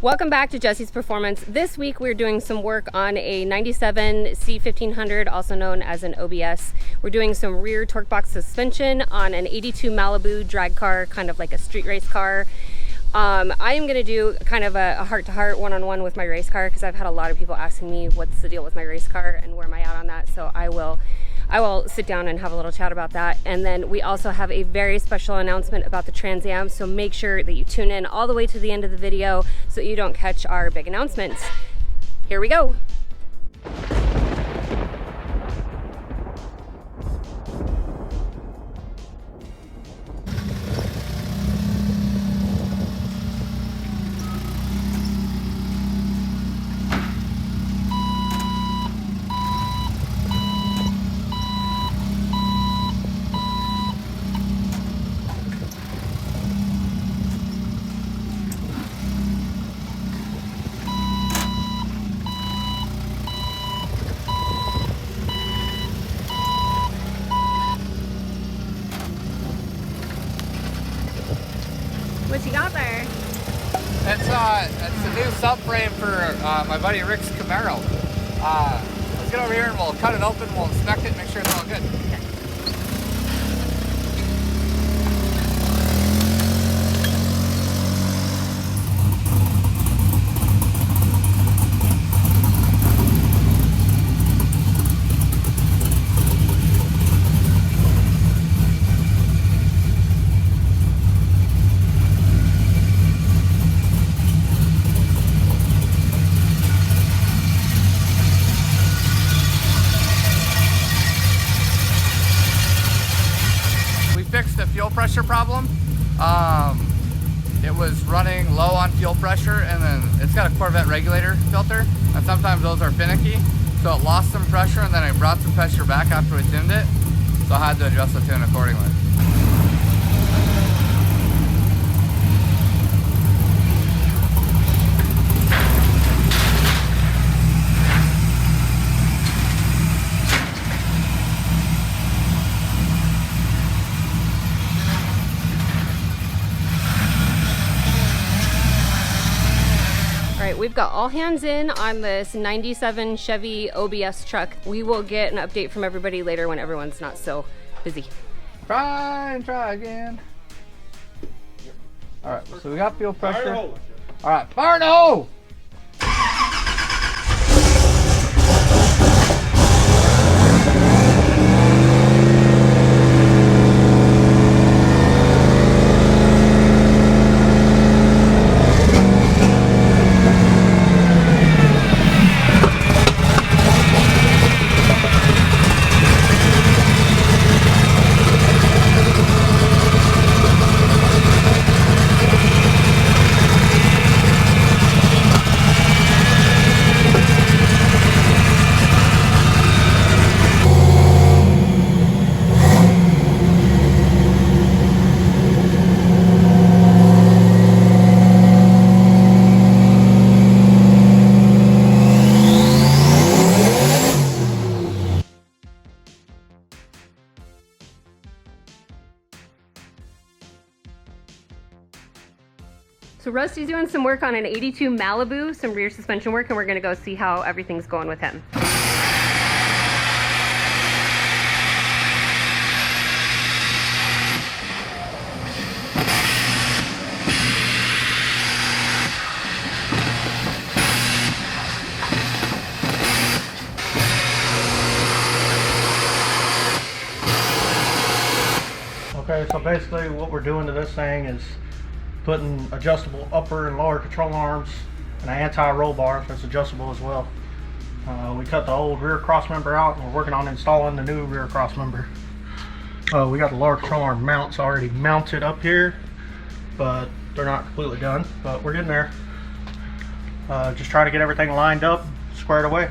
Welcome back to Jessie's Performance. This week we're doing some work on a 97 C1500, also known as an OBS. We're doing some rear torque box suspension on an 82 Malibu drag car, kind of like a street race car. I am going to do kind of a heart-to-heart, one-on-one with my race car, because I've had a lot of people asking me what's the deal with my race car and where am I at on that. So I will sit down and have a little chat about that. And then we also have a very special announcement about the Trans Am, so make sure that you tune in all the way to the end of the video so that you don't catch our big announcements. Here we go. What you got there? It's a new subframe for my buddy Rick's Camaro. Let's get over here and we'll cut it open, we'll inspect it, make sure it's all good. Okay. Fixed the fuel pressure problem. It was running low on fuel pressure, and then it's got a Corvette regulator filter, and sometimes those are finicky, so it lost some pressure, and then I brought some pressure back after we tuned it, so I had to adjust the tune accordingly. We've got all hands in on this 97 Chevy OBS truck. We will get an update from everybody later when everyone's not so busy. Try again. All right, so we got fuel pressure. All right, fire in the hole. So Rusty's doing some work on an 82 Malibu, some rear suspension work, and we're gonna go see how everything's going with him. Okay, so basically what we're doing to this thing is putting adjustable upper and lower control arms and an anti-roll bar that's adjustable as well. We cut the old rear cross member out and we're working on installing the new rear cross member. We got the lower control arm mounts already mounted up here, but they're not completely done, but we're getting there. Just trying to get everything lined up, squared away.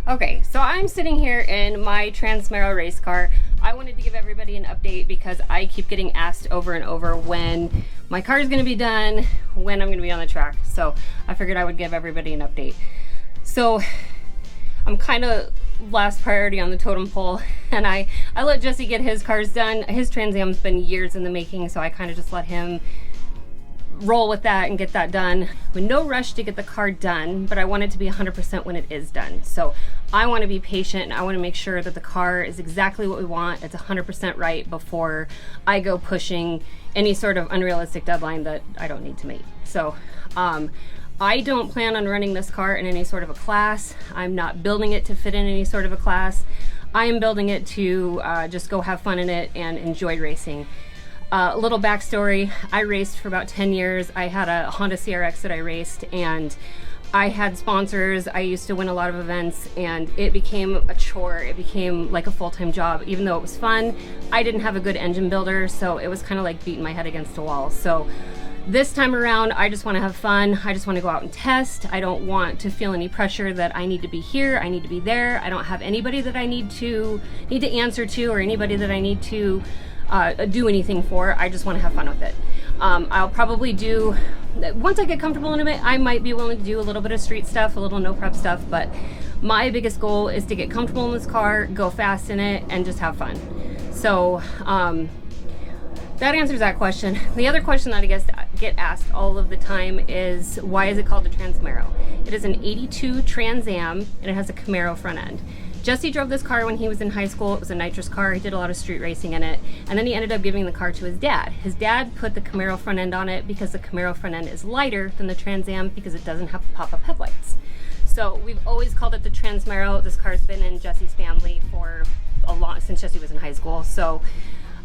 Okay, so I'm sitting here in my Transmarrow race car. I wanted to give everybody an update because I keep getting asked over and over when my car is going to be done, when I'm gonna be on the track. So I figured I would give everybody an update. So I'm kind of last priority on the totem pole, and I let Jesse get his cars done. His Trans Am's been years in the making, so I kind of just let him roll with that and get that done. With no rush to get the car done, but I want it to be 100% when it is done. So I want to be patient, and I want to make sure that the car is exactly what we want. It's 100% right before I go pushing any sort of unrealistic deadline that I don't need to meet. So I don't plan on running this car in any sort of a class. I'm not building it to fit in any sort of a class. I am building it to just go have fun in it and enjoy racing. A little backstory, I raced for about 10 years. I had a Honda CRX that I raced, and I had sponsors. I used to win a lot of events, and it became a chore. It became like a full-time job. Even though it was fun, I didn't have a good engine builder, so it was kind of like beating my head against a wall. So this time around, I just want to have fun. I just want to go out and test. I don't want to feel any pressure that I need to be here, I need to be there. I don't have anybody that I need to answer to, or anybody that I need to do anything for. I just want to have fun with it. I'll probably do, once I get comfortable in it, I might be willing to do a little bit of street stuff, a little no prep stuff, but my biggest goal is to get comfortable in this car, go fast in it, and just have fun. So that answers that question. The other question that I guess get asked all of the time is, why is it called the Transmarrow? It is an 82 Trans Am, and it has a Camaro front end. Jesse drove this car when he was in high school. It was a nitrous car. He did a lot of street racing in it. And then he ended up giving the car to his dad. His dad put the Camaro front end on it because the Camaro front end is lighter than the Trans Am because it doesn't have pop-up headlights. So we've always called it the Transmarrow. This car's been in Jesse's family for since Jesse was in high school. So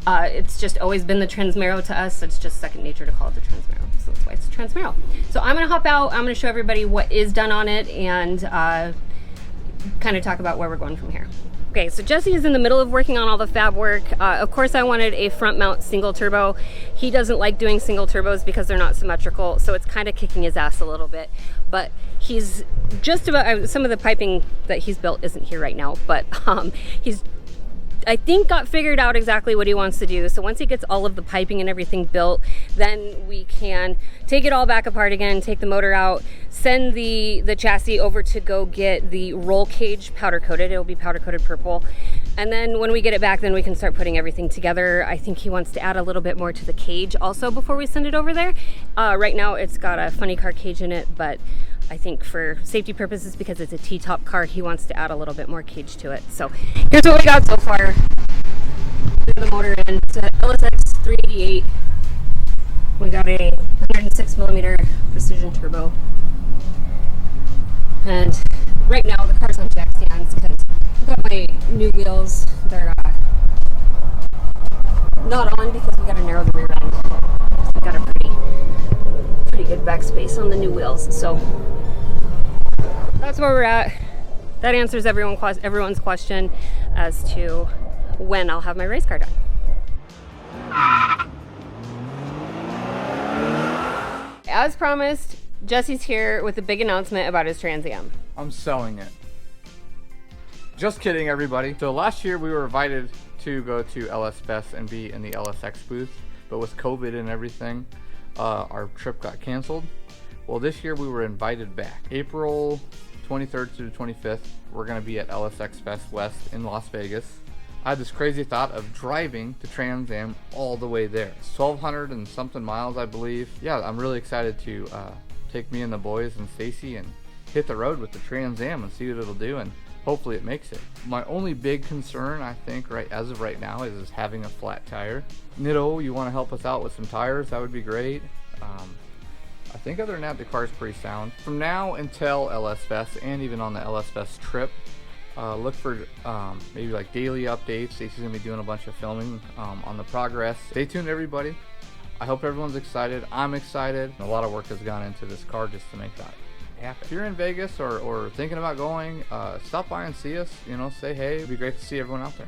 it's just always been the Transmarrow to us. It's just second nature to call it the Transmarrow. So that's why it's the Transmarrow. So I'm gonna hop out. I'm gonna show everybody what is done on it, and kind of talk about where we're going from here. Okay, so Jesse is in the middle of working on all the fab work. Of course, I wanted a front mount single turbo. He doesn't like doing single turbos because they're not symmetrical, so it's kind of kicking his ass a little bit. But he's just about, some of the piping that he's built isn't here right now, but he's, I think, got figured out exactly what he wants to do. So once he gets all of the piping and everything built, then we can take it all back apart again, take the motor out, send the chassis over to go get the roll cage powder coated. It'll be powder coated purple. And then when we get it back, then we can start putting everything together. I think he wants to add a little bit more to the cage also before we send it over there. Right now it's got a funny car cage in it, but I think for safety purposes, because it's a T-top car, he wants to add a little bit more cage to it. So here's what we got so far. The motor in, it's a LSX 388. We got a 106mm precision turbo. And right now the car's on jack stands because I've got my new wheels. They're not on because we got to narrow the rear end. We got a pretty good back space on the new wheels. So that's where we're at. That answers everyone's question as to when I'll have my race car done. As promised, Jesse's here with a big announcement about his Trans Am. I'm selling it. Just kidding, everybody. So last year we were invited to go to LS Fest and be in the LSX booth, but with COVID and everything, our trip got canceled. Well, this year we were invited back. April 23rd to the 25th, we're gonna be at LSX Fest West in Las Vegas. I had this crazy thought of driving to Trans Am all the way there. It's 1,200 and something miles, I believe. Yeah, I'm really excited to take me and the boys and Stacie and hit the road with the Trans Am and see what it'll do, and hopefully it makes it. My only big concern, I think, as of right now, is having a flat tire. Nitto, you want to help us out with some tires? That would be great. I think other than that, the car's pretty sound. From now until LS Fest, and even on the LS Fest trip, look for maybe like daily updates. Stacie's gonna be doing a bunch of filming on the progress. Stay tuned, everybody. I hope everyone's excited. I'm excited. A lot of work has gone into this car just to make that happen. If you're in Vegas or thinking about going, stop by and see us. You know, say hey. It'd be great to see everyone out there.